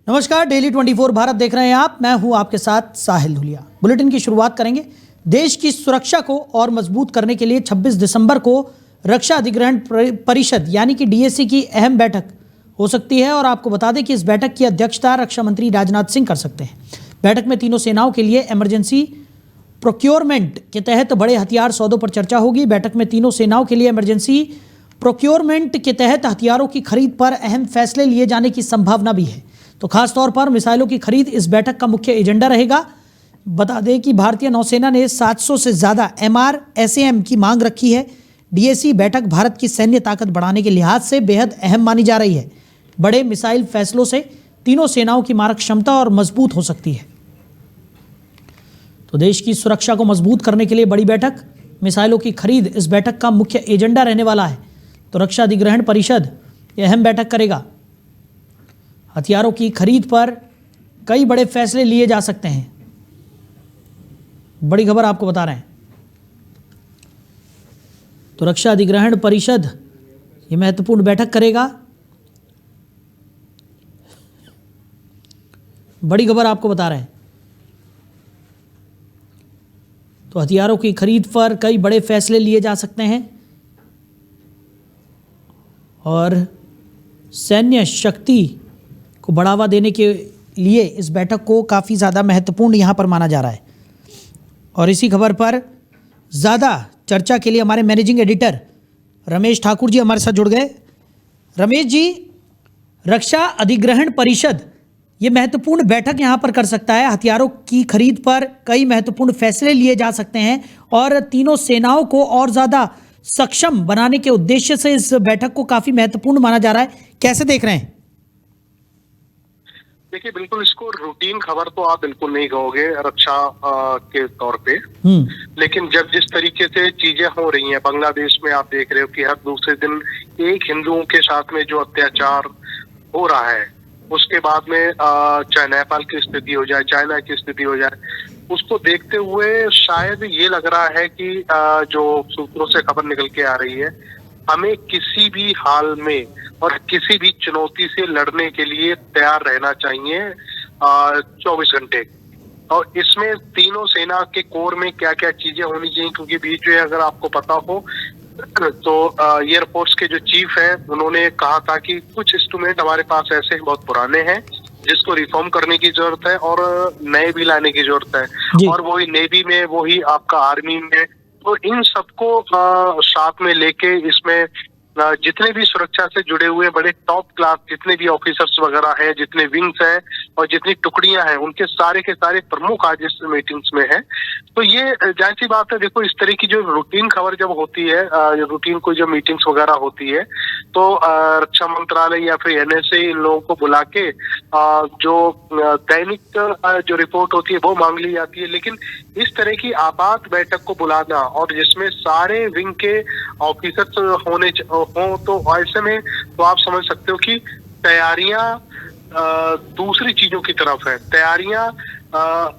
नमस्कार, डेली 24 भारत देख रहे हैं आप। मैं हूं आपके साथ साहिल धुलिया। बुलेटिन की शुरुआत करेंगे। देश की सुरक्षा को और मजबूत करने के लिए 26 दिसंबर को रक्षा अधिग्रहण परिषद यानी कि डीएसी की अहम बैठक हो सकती है और आपको बता दें कि इस बैठक की अध्यक्षता रक्षा मंत्री राजनाथ सिंह कर सकते हैं। बैठक में तीनों सेनाओं के लिए इमरजेंसी प्रोक्योरमेंट के तहत बड़े हथियार सौदों पर चर्चा होगी। बैठक में तीनों सेनाओं के लिए इमरजेंसी प्रोक्योरमेंट के तहत हथियारों की खरीद पर अहम फैसले लिए जाने की संभावना भी है। तो खासतौर पर मिसाइलों की खरीद इस बैठक का मुख्य एजेंडा रहेगा। बता दें कि भारतीय नौसेना ने 700 से ज़्यादा MRSAM की मांग रखी है। डीएसी बैठक भारत की सैन्य ताकत बढ़ाने के लिहाज से बेहद अहम मानी जा रही है। बड़े मिसाइल फैसलों से तीनों सेनाओं की मारक क्षमता और मजबूत हो सकती है। तो देश की सुरक्षा को मजबूत करने के लिए बड़ी बैठक, मिसाइलों की खरीद इस बैठक का मुख्य एजेंडा रहने वाला है। तो रक्षा अधिग्रहण परिषद ये अहम बैठक करेगा। हथियारों की खरीद पर कई बड़े फैसले लिए जा सकते हैं। बड़ी खबर आपको बता रहे हैं। तो रक्षा अधिग्रहण परिषद ये महत्वपूर्ण बैठक करेगा। बड़ी खबर आपको बता रहे हैं। तो हथियारों की खरीद पर कई बड़े फैसले लिए जा सकते हैं और सैन्य शक्ति को बढ़ावा देने के लिए इस बैठक को काफ़ी ज़्यादा महत्वपूर्ण यहाँ पर माना जा रहा है। और इसी खबर पर ज़्यादा चर्चा के लिए हमारे मैनेजिंग एडिटर रमेश ठाकुर जी हमारे साथ जुड़ गए। रमेश जी, रक्षा अधिग्रहण परिषद ये महत्वपूर्ण बैठक यहाँ पर कर सकता है। हथियारों की खरीद पर कई महत्वपूर्ण फैसले लिए जा सकते हैं और तीनों सेनाओं को और ज़्यादा सक्षम बनाने के उद्देश्य से इस बैठक को काफ़ी महत्वपूर्ण माना जा रहा है। कैसे देख रहे हैं? देखिए, बिल्कुल इसको रूटीन खबर तो आप बिल्कुल नहीं कहोगे रक्षा के तौर पे, लेकिन जब जिस तरीके से चीजें हो रही हैं बांग्लादेश में, आप देख रहे हो कि हर दूसरे दिन एक हिंदुओं के साथ में जो अत्याचार हो रहा है, उसके बाद में चाहे नेपाल की स्थिति हो जाए, चाइना की स्थिति हो जाए, उसको देखते हुए शायद ये लग रहा है कि जो सूत्रों से खबर निकल के आ रही है, हमें किसी भी हाल में और किसी भी चुनौती से लड़ने के लिए तैयार रहना चाहिए 24 घंटे। और इसमें तीनों सेना के कोर में क्या क्या चीजें होनी चाहिए, क्योंकि बीच में अगर आपको पता हो तो एयरफोर्स के जो चीफ है उन्होंने कहा था कि कुछ इंस्ट्रूमेंट हमारे पास ऐसे बहुत पुराने हैं जिसको रिफॉर्म करने की जरूरत है और नए भी लाने की जरूरत है, और वही नेवी में, वही आपका आर्मी में। तो इन सबको साथ में लेके इसमें जितने भी सुरक्षा से जुड़े हुए बड़े टॉप क्लास जितने भी ऑफिसर्स वगैरह हैं, जितने विंग्स हैं और जितनी टुकड़ियां हैं, उनके सारे के सारे प्रमुख आज इस मीटिंग्स में हैं। तो ये जाहिर सी बात है। देखो, इस तरह की जो रूटीन खबर जब होती है, रूटीन कोई जो मीटिंग्स वगैरह होती है, तो रक्षा मंत्रालय या फिर NSA इन लोगों को बुला के जो दैनिक जो रिपोर्ट होती है वो मांग ली जाती है। लेकिन इस तरह की आपात बैठक को बुलाना और जिसमें सारे विंग के ऑफिसर्स होने हो, तो ऐसे में तो आप समझ सकते हो कि तैयारियां दूसरी चीजों की तरफ है। तैयारियां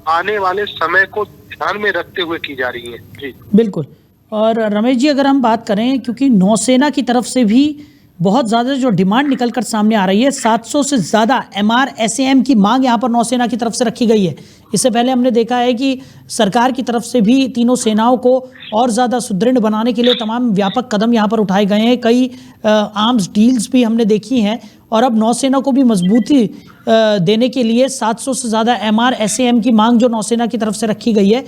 आने वाले समय को ध्यान में रखते हुए की जा रही है। जी बिल्कुल। और रमेश जी, अगर हम बात करें, क्योंकि नौसेना की तरफ से भी बहुत ज़्यादा जो डिमांड निकलकर सामने आ रही है, 700 से ज़्यादा MRSAM की मांग यहाँ पर नौसेना की तरफ से रखी गई है। इससे पहले हमने देखा है कि सरकार की तरफ से भी तीनों सेनाओं को और ज़्यादा सुदृढ़ बनाने के लिए तमाम व्यापक कदम यहाँ पर उठाए गए हैं। कई आर्म्स डील्स भी हमने देखी हैं और अब नौसेना को भी मजबूती देने के लिए 700 से ज़्यादा MRSAM की मांग जो नौसेना की तरफ से रखी गई है,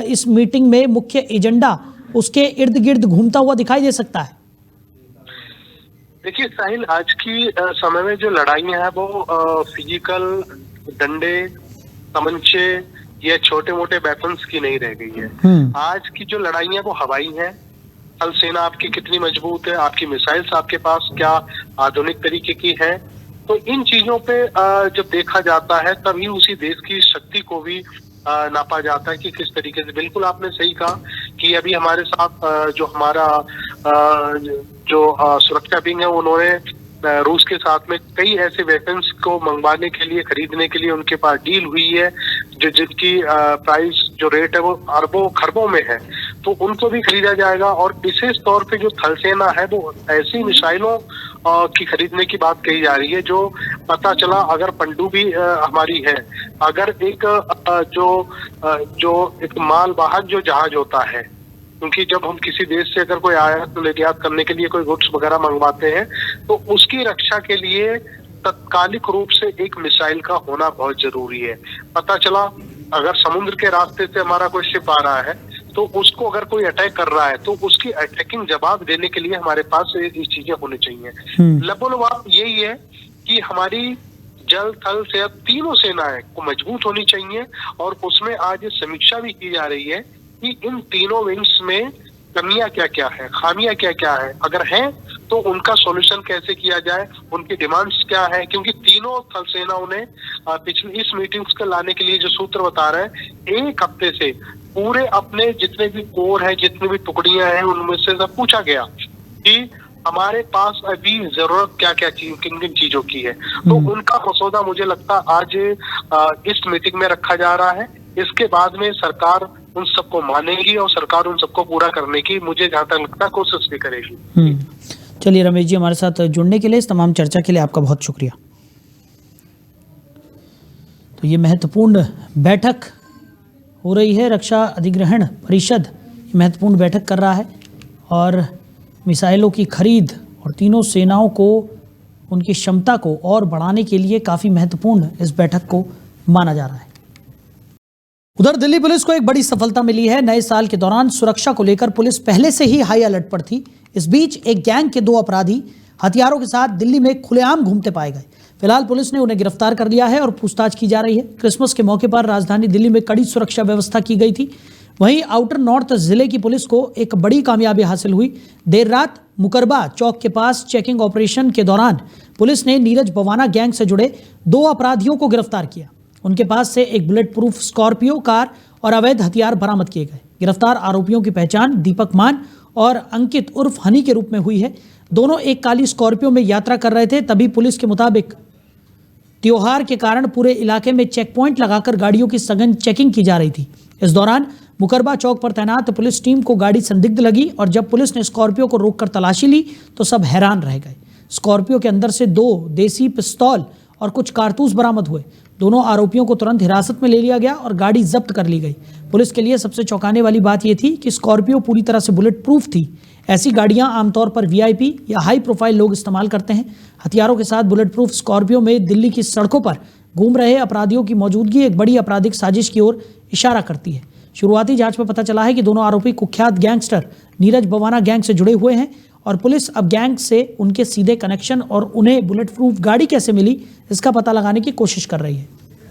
इस मीटिंग में मुख्य एजेंडा उसके इर्द गिर्द घूमता हुआ दिखाई दे सकता है। देखिए साहिल, आज की समय में जो लड़ाइयाँ हैं वो फिजिकल डंडे, तमंचे या छोटे मोटे वेपन्स की नहीं रह गई है। आज की जो लड़ाइयाँ वो हवाई हैं। थल सेना आपकी कितनी मजबूत है, आपकी मिसाइल्स आपके पास क्या आधुनिक तरीके की है। तो इन चीजों पे जब देखा जाता है तभी उसी देश की शक्ति को भी नापा जाता है कि किस तरीके से। बिल्कुल आपने सही कहा कि अभी हमारे साथ जो हमारा जो सुरक्षा विंग है, उन्होंने रूस के साथ में कई ऐसे वेपन्स को मंगवाने के लिए, खरीदने के लिए उनके पास डील हुई है, जो जिनकी प्राइस जो रेट है वो अरबों खरबों में है। तो उनको भी खरीदा जाएगा। और विशेष तौर पे जो थल सेना है वो ऐसी मिसाइलों की खरीदने की बात कही जा रही है जो पता चला अगर पनडुब्बी हमारी है, अगर एक जो एक मालवाहक जो जहाज होता है, क्योंकि जब हम किसी देश से अगर कोई आयात निर्यात करने के लिए कोई गुड्स वगैरह मंगवाते हैं तो उसकी रक्षा के लिए तत्कालिक रूप से एक मिसाइल का होना बहुत जरूरी है। पता चला अगर समुद्र के रास्ते से हमारा कोई शिप आ रहा है तो उसको अगर कोई अटैक कर रहा है तो उसकी अटैकिंग जवाब देने के लिए हमारे पास ये चीजें होनी चाहिए। लबोलबाप यही है कि हमारी जल थल से तीनों सेनाएं को मजबूत होनी चाहिए और उसमें आज समीक्षा भी की जा रही है कि इन तीनों विंग्स में कमियां क्या क्या है, खामियां क्या क्या है, अगर हैं तो उनका सॉल्यूशन कैसे किया जाए, उनकी डिमांड्स क्या है। क्योंकि तीनों थल सेनाओं ने पिछली इस मीटिंग्स को लाने के लिए जो सूत्र बता रहे हैं, एक हफ्ते से पूरे अपने जितने भी कोर है, जितनी भी टुकड़ियां हैं, उनमें से सब पूछा गया कि हमारे पास अभी जरूरत क्या क्या चीज किन किन चीजों की है। तो उनका मसौदा मुझे लगता आज इस मीटिंग में रखा जा रहा है। इसके बाद में सरकार उन सबको मानेगी और सरकार उन सबको पूरा करने की, मुझे जहां तक लगता है, कोशिश भी करेगी। चलिए रमेश जी, हमारे साथ जुड़ने के लिए, इस तमाम चर्चा के लिए आपका बहुत शुक्रिया। तो ये महत्वपूर्ण बैठक हो रही है, रक्षा अधिग्रहण परिषद महत्वपूर्ण बैठक कर रहा है और मिसाइलों की खरीद और तीनों सेनाओं को उनकी क्षमता को और बढ़ाने के लिए काफ़ी महत्वपूर्ण इस बैठक को माना जा रहा है। उधर दिल्ली पुलिस को एक बड़ी सफलता मिली है। नए साल के दौरान सुरक्षा को लेकर पुलिस पहले से ही हाई अलर्ट पर थी। इस बीच एक गैंग के 2 अपराधी हथियारों के साथ दिल्ली में खुलेआम घूमते पाए गए। फिलहाल पुलिस ने उन्हें गिरफ्तार कर लिया है और पूछताछ की जा रही है। क्रिसमस के मौके पर राजधानी दिल्ली में कड़ी सुरक्षा व्यवस्था की गई थी। वहीं आउटर नॉर्थ जिले की पुलिस को एक बड़ी कामयाबी हासिल हुई। देर रात मुकरबा चौक के पास चेकिंग ऑपरेशन के दौरान पुलिस ने नीरज बवाना गैंग से जुड़े 2 अपराधियों को गिरफ्तार किया। उनके पास से एक बुलेट प्रूफ स्कॉर्पियो कार और अवैध हथियार बरामद किए गए। गिरफ्तार आरोपियों की पहचान दीपक मान और अंकित उर्फ हनी के रूप में हुई है। दोनों एक काली स्कॉर्पियो में यात्रा कर रहे थे। तभी पुलिस के मुताबिक त्योहार के कारण पूरे इलाके में चेक पॉइंट लगाकर गाड़ियों की सघन चेकिंग की जा रही थी। इस दौरान मुकरबा चौक पर तैनात पुलिस टीम को गाड़ी संदिग्ध लगी और जब पुलिस ने स्कॉर्पियो को रोककर तलाशी ली तो सब हैरान रह गए। स्कॉर्पियो के अंदर से 2 देसी पिस्तौल और कुछ कारतूस बरामद हुए। दोनों आरोपियों को तुरंत हिरासत में ले लिया गया और गाड़ी जब्त कर ली गई। पुलिस के लिए सबसे चौंकाने वाली बात यह थी कि स्कॉर्पियो पूरी तरह से बुलेट प्रूफ थी। ऐसी गाड़ियां आमतौर पर वीआईपी या हाई प्रोफाइल लोग इस्तेमाल करते हैं। हथियारों के साथ बुलेट प्रूफ स्कॉर्पियो में दिल्ली की सड़कों पर घूम रहे अपराधियों की मौजूदगी एक बड़ी आपराधिक साजिश की ओर इशारा करती है। शुरुआती जांच में पता चला है कि दोनों आरोपी कुख्यात गैंगस्टर नीरज बवाना गैंग से जुड़े हुए हैं और पुलिस अब गैंग से उनके सीधे कनेक्शन और उन्हें बुलेट प्रूफ गाड़ी कैसे मिली इसका पता लगाने की कोशिश कर रही है।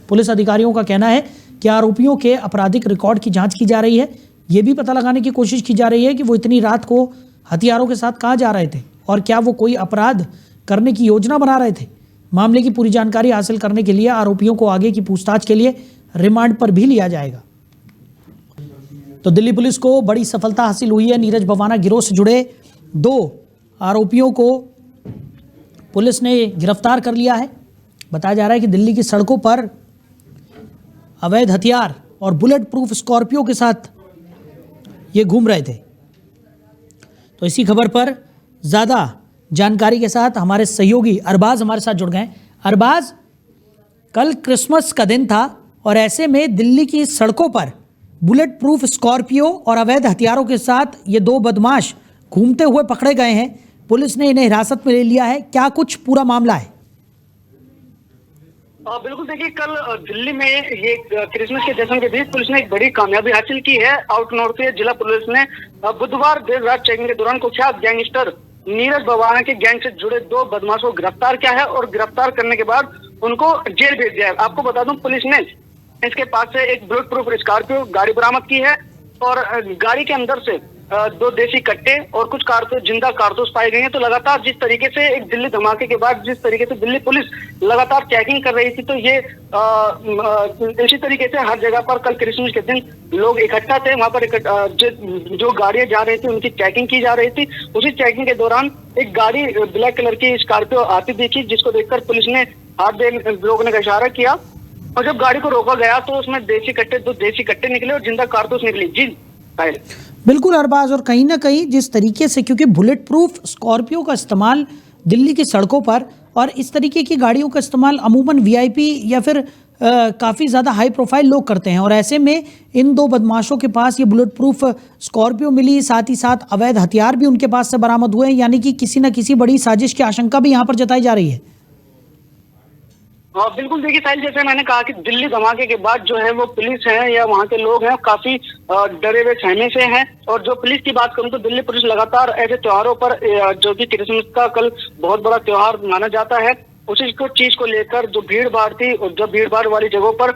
पुलिस अधिकारियों का कहना है कि आरोपियों के आपराधिक रिकॉर्ड की जांच की जा रही है। ये भी पता लगाने की कोशिश की जा रही है कि वो इतनी रात को हथियारों के साथ कहाँ जा रहे थे और क्या वो कोई अपराध करने की योजना बना रहे थे। मामले की पूरी जानकारी हासिल करने के लिए आरोपियों को आगे की पूछताछ के लिए रिमांड पर भी लिया जाएगा। तो दिल्ली पुलिस को बड़ी सफलता हासिल हुई है। नीरज बवाना गिरोह से जुड़े 2 आरोपियों को पुलिस ने गिरफ्तार कर लिया है। बताया जा रहा है कि दिल्ली की सड़कों पर अवैध हथियार और बुलेट प्रूफ स्कॉर्पियो के साथ ये घूम रहे थे। तो इसी खबर पर ज़्यादा जानकारी के साथ हमारे सहयोगी अरबाज हमारे साथ जुड़ गए। अरबाज, कल क्रिसमस का दिन था और ऐसे में दिल्ली की सड़कों पर बुलेट प्रूफ स्कॉर्पियो और अवैध हथियारों के साथ ये 2 बदमाश घूमते हुए पकड़े गए हैं। पुलिस ने इन्हें हिरासत में ले लिया है। क्या कुछ पूरा मामला है? बिल्कुल, देखिए कल दिल्ली में ये क्रिसमस के जश्न के बीच पुलिस ने एक बड़ी कामयाबी हासिल की है। आउट नॉर्थ से जिला पुलिस ने बुधवार देर रात चेकिंग के दौरान कुख्यात गैंगस्टर नीरज बवाना के गैंग से जुड़े 2 बदमाशों को गिरफ्तार किया है और गिरफ्तार करने के बाद उनको जेल भेज दिया है। आपको बता दूं, पुलिस ने इसके पास से एक बुलेट प्रूफ स्कॉर्पियो गाड़ी बरामद की है और गाड़ी के अंदर से 2 देसी कट्टे और कुछ कारतूस, जिंदा कारतूस पाए गए हैं। तो लगातार जिस तरीके से एक दिल्ली धमाके के बाद जिस तरीके से दिल्ली पुलिस लगातार चेकिंग कर रही थी, तो ये इसी तरीके से हर जगह पर कल क्रिसमस के दिन लोग इकट्ठा थे। वहां पर जो गाड़ियां जा रही थी उनकी चेकिंग की जा रही थी। उसी चेकिंग के दौरान एक गाड़ी ब्लैक कलर की स्कॉर्पियो आती दिखी, जिसको देखकर पुलिस ने हाथ दे रोकने का इशारा किया और जब गाड़ी को रोका गया तो उसमें 2 देसी कट्टे निकले और जिंदा कारतूस निकली। जी बिल्कुल अरबाज, और कहीं ना कहीं जिस तरीके से, क्योंकि बुलेट प्रूफ स्कॉर्पियो का इस्तेमाल दिल्ली की सड़कों पर और इस तरीके की गाड़ियों का इस्तेमाल अमूमन वीआईपी या फिर काफ़ी ज़्यादा हाई प्रोफाइल लोग करते हैं, और ऐसे में इन दो बदमाशों के पास ये बुलेट प्रूफ स्कॉर्पियो मिली, साथ ही साथ अवैध हथियार भी उनके पास से बरामद हुए, यानी कि किसी न किसी बड़ी साजिश की आशंका भी यहाँ पर जताई जा रही है। बिल्कुल, देखिए साहिल, जैसे मैंने कहा कि दिल्ली धमाके के बाद जो है वो पुलिस है या वहाँ के लोग हैं काफी डरे हुए सहमे से हैं। और जो पुलिस की बात करूँ तो दिल्ली पुलिस लगातार ऐसे त्योहारों पर, जो कि क्रिसमस का कल बहुत बड़ा त्योहार माना जाता है, उसी को चीज को लेकर जो भीड़ भाड़ थी, जो भीड़ भाड़ वाली जगहों पर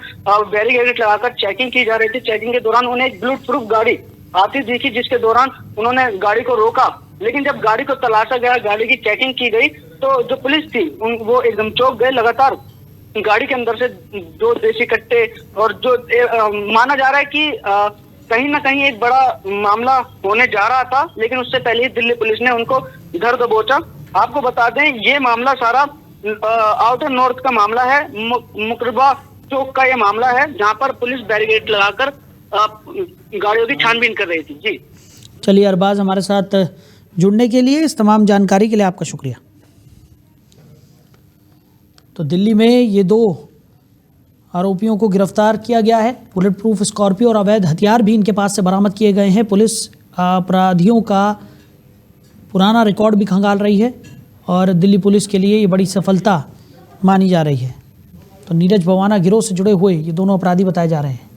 बैरिकेड लगाकर चेकिंग की जा रही थी। चेकिंग के दौरान उन्हें एक बुलेट प्रूफ गाड़ी आती दिखी, जिसके दौरान उन्होंने गाड़ी को रोका, लेकिन जब गाड़ी को तलाशा गया, गाड़ी की चेकिंग की गई, तो जो पुलिस थी वो एकदम चौंक गए। लगातार गाड़ी के अंदर से 2 देसी कट्टे और जो माना जा रहा है कि कहीं ना कहीं एक बड़ा मामला होने जा रहा था, लेकिन उससे पहले ही दिल्ली पुलिस ने उनको धर दबोचा। आपको बता दें, ये मामला सारा आउटर नॉर्थ का मामला है, मुकरबा चौक का ये मामला है, जहां पर पुलिस बैरिकेड लगाकर गाड़ियों की छानबीन कर रही थी। जी चलिए अरबाज, हमारे साथ जुड़ने के लिए, इस तमाम जानकारी के लिए आपका शुक्रिया। तो दिल्ली में ये 2 आरोपियों को गिरफ्तार किया गया है। बुलेट प्रूफ स्कॉर्पियो और अवैध हथियार भी इनके पास से बरामद किए गए हैं। पुलिस अपराधियों का पुराना रिकॉर्ड भी खंगाल रही है और दिल्ली पुलिस के लिए ये बड़ी सफलता मानी जा रही है। तो नीरज भवाना गिरोह से जुड़े हुए ये दोनों अपराधी बताए जा रहे हैं।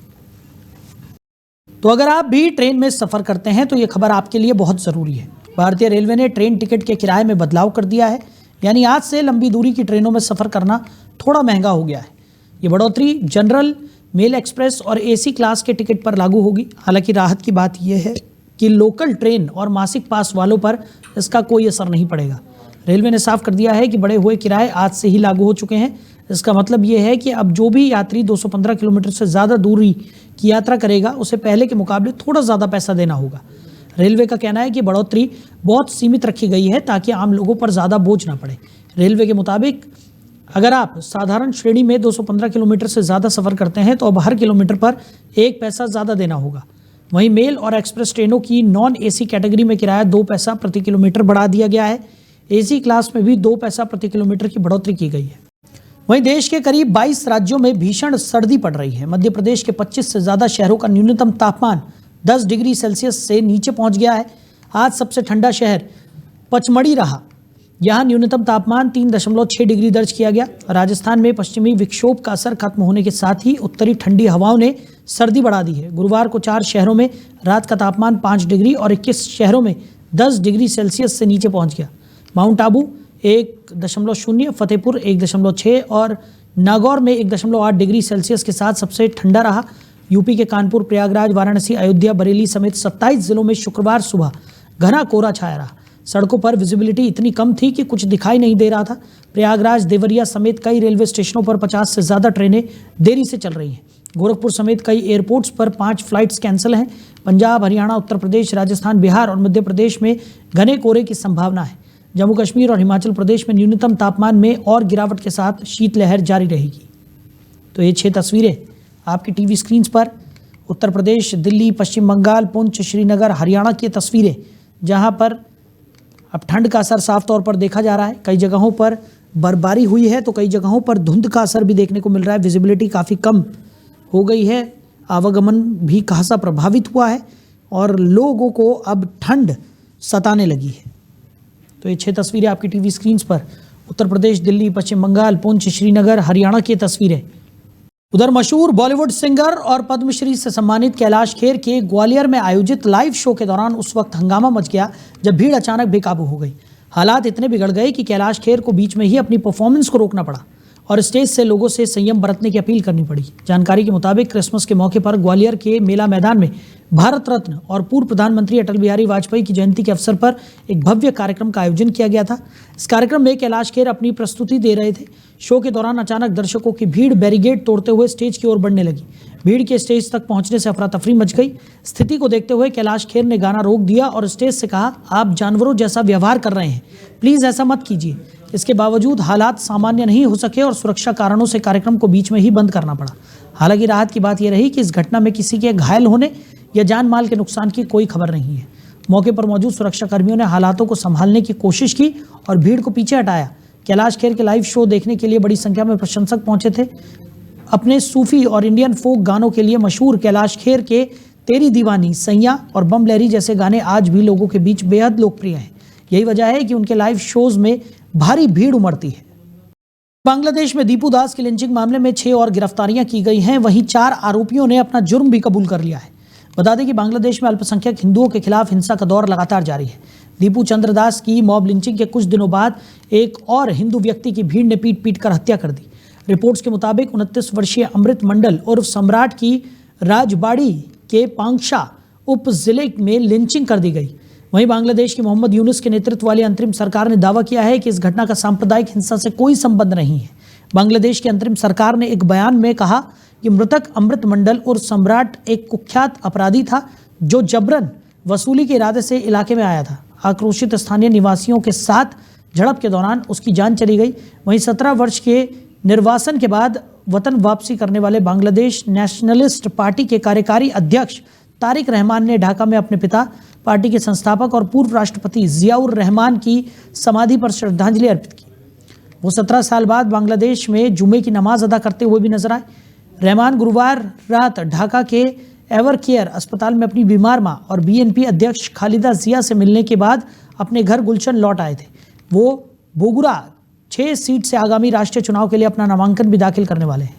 तो अगर आप भी ट्रेन में सफ़र करते हैं तो ये खबर आपके लिए बहुत ज़रूरी है। भारतीय रेलवे ने ट्रेन टिकट के किराए में बदलाव कर दिया है, यानी आज से लंबी दूरी की ट्रेनों में सफ़र करना थोड़ा महंगा हो गया है। ये बढ़ोतरी जनरल, मेल एक्सप्रेस और एसी क्लास के टिकट पर लागू होगी। हालांकि राहत की बात यह है कि लोकल ट्रेन और मासिक पास वालों पर इसका कोई असर नहीं पड़ेगा। रेलवे ने साफ कर दिया है कि बढ़े हुए किराए आज से ही लागू हो चुके हैं। इसका मतलब ये है कि अब जो भी यात्री 215 किलोमीटर से ज़्यादा दूरी की यात्रा करेगा उसे पहले के मुकाबले थोड़ा ज़्यादा पैसा देना होगा। रेलवे का कहना है कि बढ़ोतरी बहुत सीमित रखी गई है ताकि आम लोगों पर ज़्यादा बोझ ना पड़े। रेलवे के मुताबिक अगर आप साधारण श्रेणी में 215 किलोमीटर से ज़्यादा सफ़र करते हैं तो अब हर किलोमीटर पर 1 पैसा ज़्यादा देना होगा। वहीं मेल और एक्सप्रेस ट्रेनों की नॉन एसी कैटेगरी में किराया 2 पैसा प्रति किलोमीटर बढ़ा दिया गया है। एसी क्लास में भी 2 पैसा प्रति किलोमीटर की बढ़ोतरी की गई है। वहीं देश के करीब 22 राज्यों में भीषण सर्दी पड़ रही है। मध्य प्रदेश के 25 से ज़्यादा शहरों का न्यूनतम तापमान 10 डिग्री सेल्सियस से नीचे पहुंच गया है। आज सबसे ठंडा शहर पचमढ़ी रहा। यहाँ न्यूनतम तापमान 3.6 डिग्री दर्ज किया गया। राजस्थान में पश्चिमी विक्षोभ का असर खत्म होने के साथ ही उत्तरी ठंडी हवाओं ने सर्दी बढ़ा दी है। गुरुवार को 4 शहरों में रात का तापमान 5 डिग्री और 21 शहरों में 10 डिग्री सेल्सियस से नीचे पहुंच गया। माउंट आबू 1.0, फतेहपुर 1.6 और नागौर में 1.8 डिग्री सेल्सियस के साथ सबसे ठंडा रहा। यूपी के कानपुर, प्रयागराज, वाराणसी, अयोध्या, बरेली समेत 27 जिलों में शुक्रवार सुबह घना कोहरा छाया रहा। सड़कों पर विजिबिलिटी इतनी कम थी कि कुछ दिखाई नहीं दे रहा था। प्रयागराज, देवरिया समेत कई रेलवे स्टेशनों पर 50 से ज़्यादा ट्रेनें देरी से चल रही हैं। गोरखपुर समेत कई एयरपोर्ट्स पर 5 फ्लाइट्स कैंसिल हैं। पंजाब, हरियाणा, उत्तर प्रदेश, राजस्थान, बिहार और मध्य प्रदेश में घने कोहरे की संभावना है। जम्मू कश्मीर और हिमाचल प्रदेश में न्यूनतम तापमान में और गिरावट के साथ शीतलहर जारी रहेगी। तो ये 6 तस्वीरें आपकी टीवी स्क्रीन पर उत्तर प्रदेश, दिल्ली, पश्चिम बंगाल, पुंछ, श्रीनगर, हरियाणा की तस्वीरें, जहां पर अब ठंड का असर साफ तौर पर देखा जा रहा है। कई जगहों पर बर्फबारी हुई है तो कई जगहों पर धुंध का असर भी देखने को मिल रहा है। विजिबिलिटी काफ़ी कम हो गई है। आवागमन भी खासा प्रभावित हुआ है और लोगों को अब ठंड सताने लगी है। तो ये 6 तस्वीरें आपकी टीवी स्क्रीन पर उत्तर प्रदेश, दिल्ली, पश्चिम बंगाल, पुंछ, श्रीनगर, हरियाणा की तस्वीरें। उधर मशहूर बॉलीवुड सिंगर और पद्मश्री से सम्मानित कैलाश खेर के ग्वालियर में आयोजित लाइव शो के दौरान उस वक्त हंगामा मच गया जब भीड़ अचानक बेकाबू हो गई। हालात इतने बिगड़ गए कि कैलाश खेर को बीच में ही अपनी परफॉर्मेंस को रोकना पड़ा और स्टेज से लोगों से संयम बरतने की अपील करनी पड़ी। जानकारी के मुताबिक क्रिसमस के मौके पर ग्वालियर के मेला मैदान में भारत रत्न और पूर्व प्रधानमंत्री अटल बिहारी वाजपेयी की जयंती के अवसर पर एक भव्य कार्यक्रम का आयोजन किया गया था। इस कार्यक्रम में कैलाश खेर अपनी प्रस्तुति दे रहे थे। शो के दौरान अचानक दर्शकों की भीड़ बैरिकेड तोड़ते हुए स्टेज की ओर बढ़ने लगी। भीड़ के स्टेज तक पहुंचने से अफरा तफरी मच गई। स्थिति को देखते हुए कैलाश खेर ने गाना रोक दिया और स्टेज से कहा, आप जानवरों जैसा व्यवहार कर रहे हैं, प्लीज़ ऐसा मत कीजिए। इसके बावजूद हालात सामान्य नहीं हो सके और सुरक्षा कारणों से कार्यक्रम को बीच में ही बंद करना पड़ा। हालांकि राहत की बात यह रही कि इस घटना में किसी के घायल होने या जान माल के नुकसान की कोई खबर नहीं है। मौके पर मौजूद सुरक्षा कर्मियों ने हालातों को संभालने की कोशिश की और भीड़ को पीछे हटाया। कैलाश खेर के लाइव शो देखने के लिए बड़ी संख्या में प्रशंसक पहुंचे थे। अपने सूफी और इंडियन फोक गानों के लिए मशहूर कैलाश खेर के तेरी दीवानी, सैया और बम लहरी जैसे गाने आज भी लोगों के बीच बेहद लोकप्रिय हैं। यही वजह है कि उनके लाइव शोज में भारी भीड़ उमड़ती है। बांग्लादेश में दीपू दास की लिंचिंग मामले में 6 और गिरफ्तारियां की गई हैं। वहीं 4 आरोपियों ने अपना जुर्म भी कबूल कर लिया है। बता दें कि बांग्लादेश में अल्पसंख्यक हिंदुओं के खिलाफ हिंसा का दौर लगातार जारी है। दीपू चंद्र दास की मॉब लिंचिंग के कुछ दिनों बाद एक और हिंदू व्यक्ति की भीड़ ने पीट कर हत्या कर दी। रिपोर्ट्स के मुताबिक 29 वर्षीय अमृत मंडल उर्फ सम्राट की राजबाड़ी के पांगशा उप जिले में लिंचिंग कर दी गई। वहीं बांग्लादेश की मोहम्मद यूनुस के नेतृत्व वाली अंतरिम सरकार ने दावा किया है कि इस घटना का सांप्रदायिक हिंसा से कोई संबंध नहीं है। बांग्लादेश की अंतरिम सरकार ने एक बयान में कहा कि मृतक अमृत मंडल और सम्राट एक कुख्यात अपराधी था जो जबरन वसूली के इरादे से इलाके में आया था। आक्रोशित स्थानीय निवासियों के साथ झड़प के दौरान उसकी जान चली गई। वहीं 17 वर्ष के निर्वासन के बाद वतन वापसी करने वाले बांग्लादेश नेशनलिस्ट पार्टी के कार्यकारी अध्यक्ष तारिक रहमान ने ढाका में अपने पिता, पार्टी के संस्थापक और पूर्व राष्ट्रपति जियाउर रहमान की समाधि पर श्रद्धांजलि अर्पित की। वो 17 साल बाद बांग्लादेश में जुमे की नमाज अदा करते हुए भी नजर आए। रहमान गुरुवार रात ढाका के एवर केयर अस्पताल में अपनी बीमार मां और बीएनपी अध्यक्ष खालिदा जिया से मिलने के बाद अपने घर गुलशन लौट आए थे। वो बोगुरा 6 सीट से आगामी राष्ट्रीय चुनाव के लिए अपना नामांकन भी दाखिल करने वाले हैं।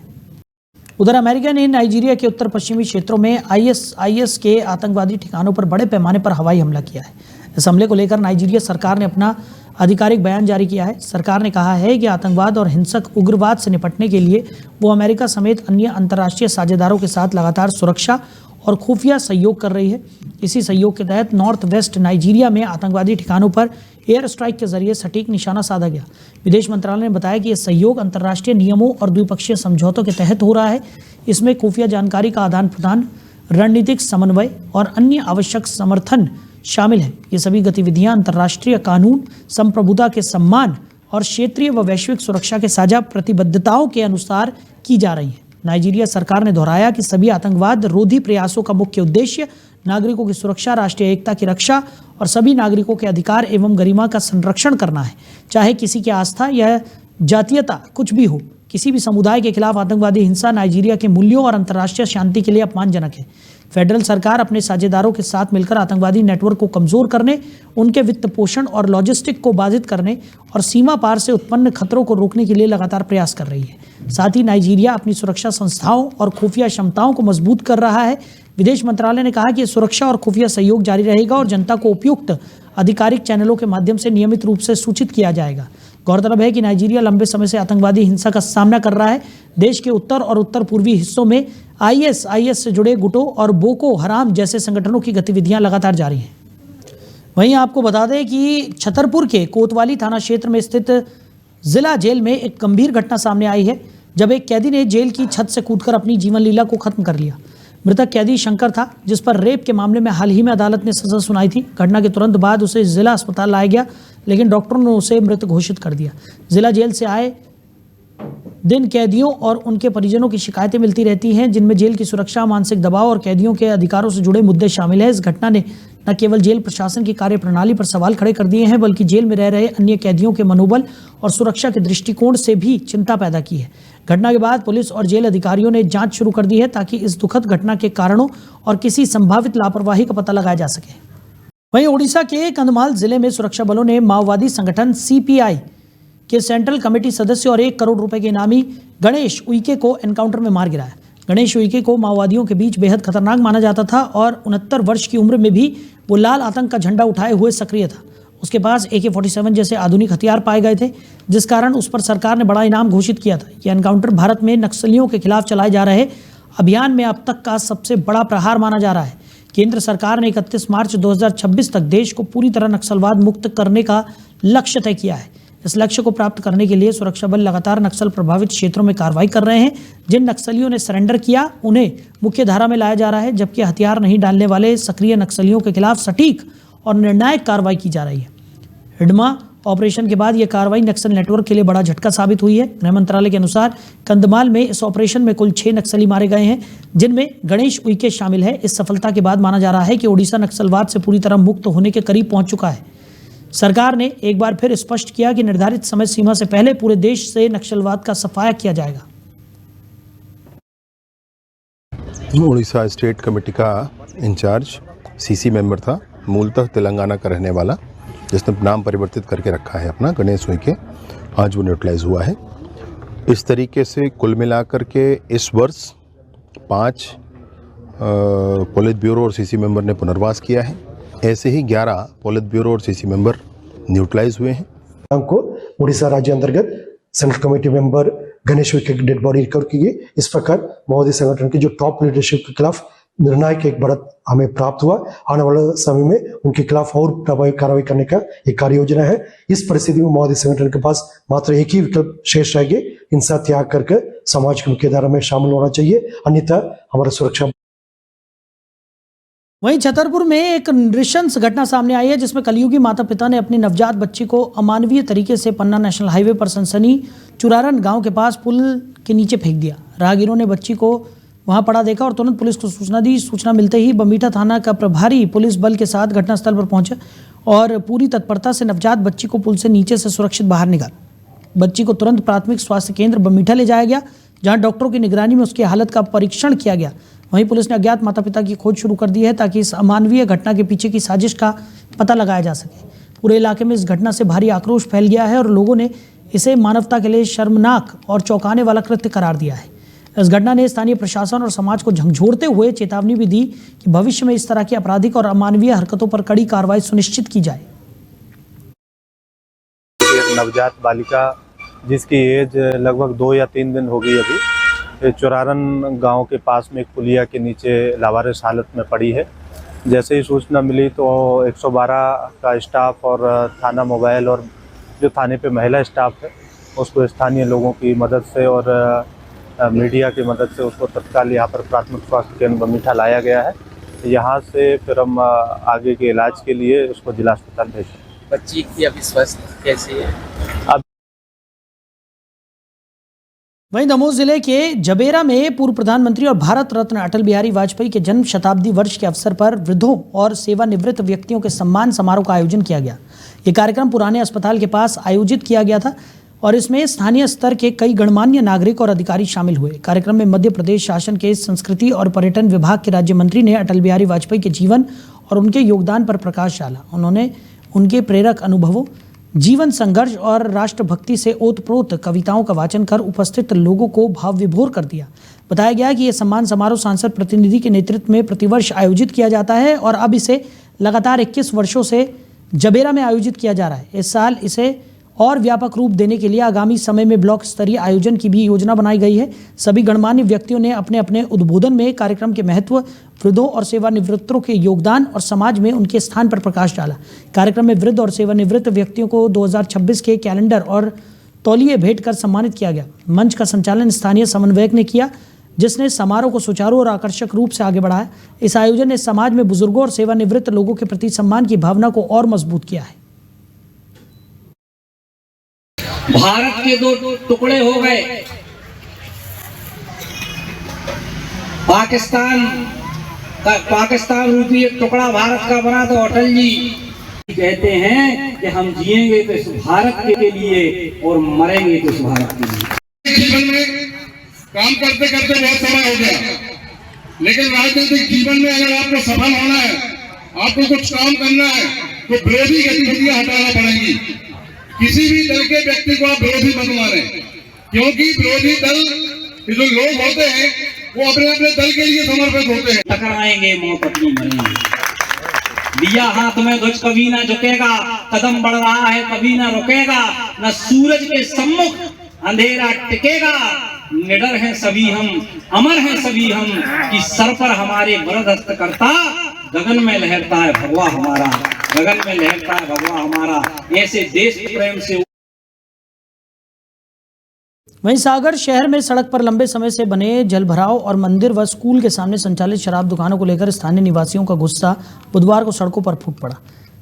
उधर अमेरिका ने नाइजीरिया के उत्तर पश्चिमी क्षेत्रों में आईएस के आतंकवादी ठिकानों पर बड़े पैमाने पर हवाई हमला किया है। इस हमले को लेकर नाइजीरिया सरकार ने अपना आधिकारिक बयान जारी किया है। सरकार ने कहा है कि आतंकवाद और हिंसक उग्रवाद से निपटने के लिए वो अमेरिका समेत अन्य अंतर्राष्ट्रीय साझेदारों के साथ लगातार सुरक्षा और खुफिया सहयोग कर रही है। इसी सहयोग के तहत नॉर्थ वेस्ट नाइजीरिया में आतंकवादी ठिकानों पर एयर स्ट्राइक के जरिए सटीक निशाना साधा गया। विदेश मंत्रालय ने बताया कि यह सहयोग अंतर्राष्ट्रीय नियमों और द्विपक्षीय समझौतों के तहत हो रहा है। इसमें खुफिया जानकारी का आदान प्रदान, रणनीतिक समन्वय और अन्य आवश्यक समर्थन शामिल है। ये सभी गतिविधियां अंतर्राष्ट्रीय कानून, संप्रभुता के सम्मान और क्षेत्रीय व वैश्विक सुरक्षा के साझा प्रतिबद्धताओं के अनुसार की जा रही हैं। नाइजीरिया सरकार ने दोहराया कि सभी आतंकवाद रोधी प्रयासों का मुख्य उद्देश्य नागरिकों की सुरक्षा, राष्ट्रीय एकता की रक्षा और सभी नागरिकों के अधिकार एवं गरिमा का संरक्षण करना है। चाहे किसी की आस्था या जातीयता कुछ भी हो, किसी भी समुदाय के खिलाफ आतंकवादी हिंसा नाइजीरिया के मूल्यों और अंतर्राष्ट्रीय शांति के लिए अपमानजनक है। फेडरल सरकार अपने साझेदारों के साथ मिलकर आतंकवादी नेटवर्क को कमजोर करने, उनके वित्त पोषण और लॉजिस्टिक को बाधित करने और सीमा पार से उत्पन्न खतरों को रोकने के लिए लगातार प्रयास कर रही है। साथ ही नाइजीरिया अपनी सुरक्षा संस्थाओं और खुफिया क्षमताओं को मजबूत कर रहा है। विदेश मंत्रालय ने कहा कि सुरक्षा और खुफिया सहयोग जारी रहेगा और जनता को उपयुक्त आधिकारिक चैनलों के माध्यम से नियमित रूप से सूचित किया जाएगा। गौरतलब है कि नाइजीरिया लंबे समय से आतंकवादी हिंसा का सामना कर रहा है। देश के उत्तर और उत्तर पूर्वी हिस्सों में आईएस से जुड़े गुटों और बोको हराम जैसे संगठनों की गतिविधियां लगातार जारी हैं। वहीं आपको बता दें कि छतरपुर के कोतवाली थाना क्षेत्र में स्थित जिला जेल में एक गंभीर घटना सामने आई है, जब एक कैदी ने जेल की छत से कूदकर अपनी जीवन लीला को खत्म कर लिया। मृतक कैदी शंकर था, जिस पर रेप के मामले में हाल ही में अदालत ने सजा सुनाई थी। घटना के तुरंत बाद उसे जिला अस्पताल लाया गया, लेकिन डॉक्टरों ने उसे मृत घोषित कर दिया। जिला जेल से आए दिन कैदियों और उनके परिजनों की शिकायतें मिलती रहती हैं, जिनमें जेल की सुरक्षा, मानसिक दबाव और कैदियों के अधिकारों से जुड़े मुद्दे शामिल हैं। इस घटना ने न केवल जेल प्रशासन की कार्यप्रणाली पर सवाल खड़े कर दिए हैं, बल्कि जेल में रह रहे अन्य कैदियों के मनोबल और सुरक्षा के दृष्टिकोण से भी चिंता पैदा की है। घटना के बाद पुलिस और जेल अधिकारियों ने जांच शुरू कर दी है, ताकि इस दुखद घटना के कारणों और किसी संभावित लापरवाही का पता लगाया जा सके। वहीं ओडिशा के कंधमाल जिले में सुरक्षा बलों ने माओवादी संगठन सीपीआई के सेंट्रल कमेटी सदस्य और 1 करोड़ रुपए के इनामी गणेश उइके को एनकाउंटर में मार गिराया। गणेश उइके को माओवादियों के बीच बेहद खतरनाक माना जाता था और 69 वर्ष की उम्र में भी वो लाल आतंक का झंडा उठाए हुए सक्रिय था। उसके पास AK-47 जैसे आधुनिक हथियार पाए गए थे, जिस कारण उस पर सरकार ने बड़ा इनाम घोषित किया था। यह एनकाउंटर भारत में नक्सलियों के खिलाफ चलाए जा रहे अभियान में अब तक का सबसे बड़ा प्रहार माना जा रहा है। केंद्र सरकार ने 31 मार्च 2026 तक देश को पूरी तरह नक्सलवाद मुक्त करने का लक्ष्य तय किया है। इस लक्ष्य को प्राप्त करने के लिए सुरक्षा बल लगातार नक्सल प्रभावित क्षेत्रों में कार्रवाई कर रहे हैं। जिन नक्सलियों ने सरेंडर किया, उन्हें मुख्य धारा में लाया जा रहा है, जबकि हथियार नहीं डालने वाले सक्रिय नक्सलियों के खिलाफ सटीक और निर्णायक कार्रवाई की जा रही है। हिडमा ऑपरेशन के बाद यह कार्रवाई नक्सल नेटवर्क के लिए बड़ा झटका साबित हुई है। गृह मंत्रालय के अनुसार कंधमाल में इस ऑपरेशन में कुल 6 नक्सली मारे गए हैं, जिनमें गणेश उइके शामिल है। इस सफलता के बाद माना जा रहा है कि ओडिशा नक्सलवाद से पूरी तरह मुक्त होने के करीब पहुंच चुका है। सरकार ने एक बार फिर स्पष्ट किया कि निर्धारित समय सीमा से पहले पूरे देश से नक्सलवाद का सफाया किया जाएगा। उड़ीसा स्टेट कमेटी का इंचार्ज सीसी मेंबर था, मूलतः तेलंगाना का रहने वाला, जिसने नाम परिवर्तित करके रखा है अपना गणेश उइके। आज वो न्यूट्रलाइज हुआ है। इस तरीके से कुल मिलाकर के इस वर्ष 5 पोलित ब्यूरो और सीसी मेंबर ने पुनर्वास किया है। ऐसे ही 11 पोलित ब्यूरो और सीसी मेंबर न्यूट्रलाइज हुए हैं। को उड़ीसा राज्य अंतर्गत central committee member Ganesh Uikey की डेड बॉडी रिकवर की गई। इस प्रकार माओवादी संगठन के जो टॉप लीडरशिप के खिलाफ निर्णायक एक बढ़त हमें प्राप्त हुआ। आने वाले समय में उनके खिलाफ और कार्रवाई करने का एक कार्य योजना है। इस परिस्थिति में माओवादी संगठन के पास मात्र एक ही विकल्प शेष रह गए, हिंसा त्याग करके समाज की मुख्यधारा में शामिल होना चाहिए, अन्यथा हमारा सुरक्षा। वहीं छतरपुर में एक नृशंस घटना सामने आई है, जिसमें कलयुगी माता पिता ने अपनी नवजात बच्ची को अमानवीय तरीके से पन्ना नेशनल हाईवे पर सनसनी चुरारन गांव के पास पुल के नीचे फेंक दिया। राहगीरों ने बच्ची को वहां पड़ा देखा और तुरंत पुलिस को सूचना दी। सूचना मिलते ही बमीठा थाना का प्रभारी पुलिस बल के साथ घटनास्थल पर पहुंचे और पूरी तत्परता से नवजात बच्ची को पुल से नीचे से सुरक्षित बाहर निकाला। बच्ची को तुरंत प्राथमिक स्वास्थ्य केंद्र बमीठा ले जाया गया, जहां डॉक्टरों की निगरानी में उसकी हालत का परीक्षण किया गया। वहीं पुलिस ने अज्ञात माता पिता की खोज शुरू कर दी है, ताकि इस अमानवीय घटना के पीछे की साजिश का पता लगाया जा सके। पूरे इलाके में इस घटना से भारी आक्रोश फैल गया है और लोगों ने इसे मानवता के लिए शर्मनाक और चौंकाने वाला कृत्य करार दिया है। इस घटना ने स्थानीय प्रशासन और समाज को झंझोड़ते हुए चेतावनी भी दी कि भविष्य में इस तरह की आपराधिक और अमानवीय हरकतों पर कड़ी कार्रवाई सुनिश्चित की जाए। एक नवजात बालिका जिसकी एज लगभग 2 या 3 दिन हो गई अभी, चुरारन गांव के पास में एक पुलिया के नीचे लावारिस हालत में पड़ी है। जैसे ही सूचना मिली तो 112 का स्टाफ और थाना मोबाइल और जो थाने पे महिला स्टाफ है उसको स्थानीय लोगों की मदद से और मीडिया की मदद से उसको तत्काल यहाँ पर प्राथमिक स्वास्थ्य केंद्र बमीठा लाया गया है। यहाँ से फिर हम आगे के इलाज के लिए उसको जिला अस्पताल भेजें। बच्ची की अभी स्वास्थ्य कैसी है? अब वहीं दमोह जिले के जबेरा में पूर्व प्रधानमंत्री और भारत रत्न अटल बिहारी वाजपेयी के जन्म शताब्दी वर्ष के अवसर पर वृद्धों और सेवानिवृत्त व्यक्तियों के सम्मान समारोह का आयोजन किया गया। ये कार्यक्रम पुराने अस्पताल के पास आयोजित किया गया था और इसमें स्थानीय स्तर के कई गणमान्य नागरिक और अधिकारी शामिल हुए। कार्यक्रम में मध्य प्रदेश शासन के संस्कृति और पर्यटन विभाग के राज्य मंत्री ने अटल बिहारी वाजपेयी के जीवन और उनके योगदान पर प्रकाश डाला। उन्होंने उनके प्रेरक अनुभवों, जीवन संघर्ष और राष्ट्रभक्ति से ओतप्रोत कविताओं का वाचन कर उपस्थित लोगों को भाव विभोर कर दिया। बताया गया कि यह सम्मान समारोह सांसद प्रतिनिधि के नेतृत्व में प्रतिवर्ष आयोजित किया जाता है और अब इसे लगातार 21 वर्षों से जबेरा में आयोजित किया जा रहा है। इस साल इसे और व्यापक रूप देने के लिए आगामी समय में ब्लॉक स्तरीय आयोजन की भी योजना बनाई गई है। सभी गणमान्य व्यक्तियों ने अपने अपने उद्बोधन में कार्यक्रम के महत्व, वृद्धों और सेवानिवृत्तों के योगदान और समाज में उनके स्थान पर प्रकाश डाला। कार्यक्रम में वृद्ध और सेवानिवृत्त व्यक्तियों को 2026 के कैलेंडर और तौलिए भेंट कर सम्मानित किया गया। मंच का संचालन स्थानीय समन्वयक ने किया, जिसने समारोह को सुचारू और आकर्षक रूप से आगे बढ़ाया। इस आयोजन ने समाज में बुजुर्गों और सेवानिवृत्त लोगों के प्रति सम्मान की भावना को और मजबूत किया है। भारत के 2 टुकड़े हो गए। पाकिस्तान रूपी एक टुकड़ा भारत का बना तो अटल जी कहते हैं कि हम जिएंगे तो इस भारत के लिए और मरेंगे तो इस भारत के लिए। जीवन में काम करते करते बहुत समय हो गया, लेकिन राजनीतिक जीवन में अगर आपको सफल होना है, आपको कुछ काम करना है, तो विरोधी गतिविधियां हटाना पड़ेंगी। किसी भी दल के व्यक्ति को आप विरोधी मत माने, क्योंकि विरोधी दल के जो लोग होते हैं वो अपने अपने दल के लिए समर्पित होते हैं। टकराएंगे मौत अपनी मरेंगे। दिया हाथ में ध्वज कभी ना झुकेगा, कदम बढ़ रहा है कभी ना रुकेगा, न सूरज के सम्मुख अंधेरा टिकेगा। निडर हैं सभी हम, अमर हैं सभी हम, कि सर पर हमारे वरद हस्त करता, गगन में लहरता है भगवा हमारा, गगन में लहरता है भगवा हमारा। ऐसे देश प्रेम से। वहीं सागर शहर में सड़क पर लंबे समय से बने जलभराव और मंदिर व स्कूल के सामने संचालित शराब दुकानों को लेकर स्थानीय निवासियों का गुस्सा बुधवार को सड़कों पर फूट पड़ा।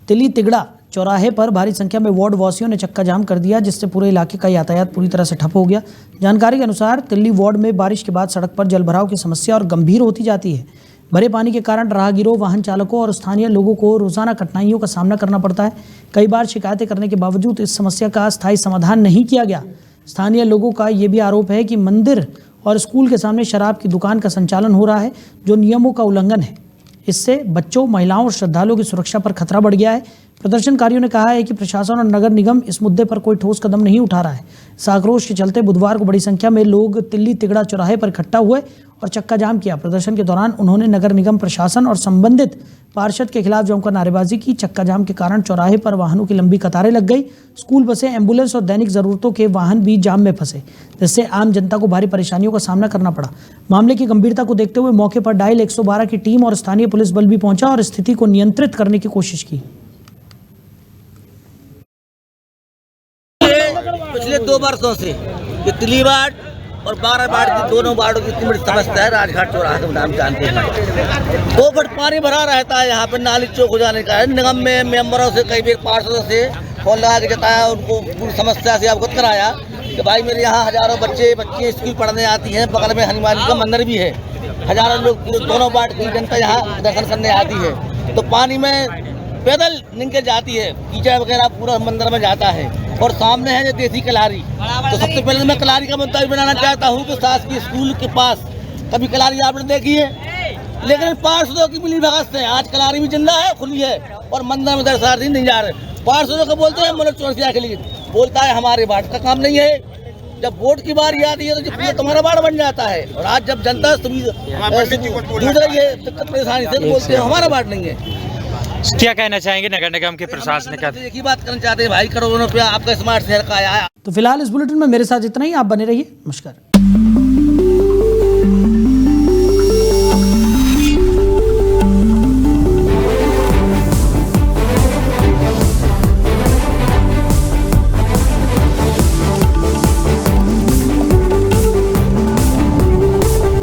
तिली तिगड़ा चौराहे पर भारी संख्या में वार्ड वासियों ने चक्का जाम कर दिया, जिससे पूरे इलाके का यातायात पूरी तरह से ठप हो गया। जानकारी के अनुसार तिल्ली वार्ड में बारिश के बाद सड़क पर जलभराव की समस्या और गंभीर होती जाती है। भरे पानी के कारण राहगीरों, वाहन चालकों और स्थानीय लोगों को रोजाना कठिनाइयों का सामना करना पड़ता है। कई बार शिकायतें करने के बावजूद इस समस्या का स्थायी समाधान नहीं किया गया। स्थानीय लोगों का ये भी आरोप है कि मंदिर और स्कूल के सामने शराब की दुकान का संचालन हो रहा है, जो नियमों का उल्लंघन है। इससे बच्चों, महिलाओं और श्रद्धालुओं की सुरक्षा पर खतरा बढ़ गया है। प्रदर्शनकारियों ने कहा है कि प्रशासन और नगर निगम इस मुद्दे पर कोई ठोस कदम नहीं उठा रहा है। इस आक्रोश के चलते बुधवार को बड़ी संख्या में लोग तिल्ली तिगड़ा चौराहे पर इकट्ठा हुए और चक्का जाम किया। प्रदर्शन के दौरान उन्होंने नगर निगम प्रशासन और संबंधित पार्षद के खिलाफ जमकर नारेबाजी की। चक्का जाम के कारण चौराहे पर वाहनों की लंबी कतारें लग गई। स्कूल बसें, एम्बुलेंस और दैनिक जरूरतों के वाहन भी जाम में फंसे, जिससे आम जनता को भारी परेशानियों का सामना करना पड़ा। मामले की गंभीरता को देखते हुए मौके पर डायल 112 की टीम और स्थानीय पुलिस बल भी पहुंचा और स्थिति को नियंत्रित करने की कोशिश की। पिछले 2 वर्षों से ये तिल्ली वार्ड और 12 वार्ड की दोनों वार्डों की इतनी बड़ी समस्या है। राजघाट चौराहा के नाम जानते हैं, 2 फुट पानी भरा रहता है। यहाँ पे नाली चौक हो जाने का है। निगम में मेंबरों से, कई बार पार्षदों से फोन लगा के जताया, उनको पूरी समस्या से अवगत कराया कि भाई मेरे यहाँ हजारों बच्चे स्कूल पढ़ने आती हैं। बगल में हनुमान जी का मंदिर भी है। हजारों लोग दोनों वार्ड की जनता यहाँ दर्शन करने आती है, तो पानी में पैदल निकल जाती है। कीचड़ वगैरह पूरा मंदिर में जाता है। और सामने है ये देसी कलारी। तो सबसे पहले मैं कलारी का मुद्दा भी बनाना चाहता हूँ कि शासकीय स्कूल के पास कभी कलारी आपने देखी है, लेकिन पार्षदों की मिली भगत से आज कलारी भी जिंदा है, खुली है और मंदिर में दर्शनार्थी नहीं जा रहे। पार्षदों को बोलते हैं मनोज चौरसिया के लिए, बोलता है हमारे वार्ड का काम नहीं है। जब वोट की बारी आती है तो पूरा तुम्हारा वार्ड बन जाता है। और आज जब जनता जूझ रही है दिक्कत परेशानी से, तो बोलते हैं हमारा वार्ड नहीं है। क्या कहना चाहेंगे नगर निगम के प्रशासन का? एक ही बात करना चाहते हैं भाई, करोड़ों रुपया आपका स्मार्ट शहर का आया। तो फिलहाल इस बुलेटिन में मेरे साथ इतना ही। आप बने रहिए। नमस्कार।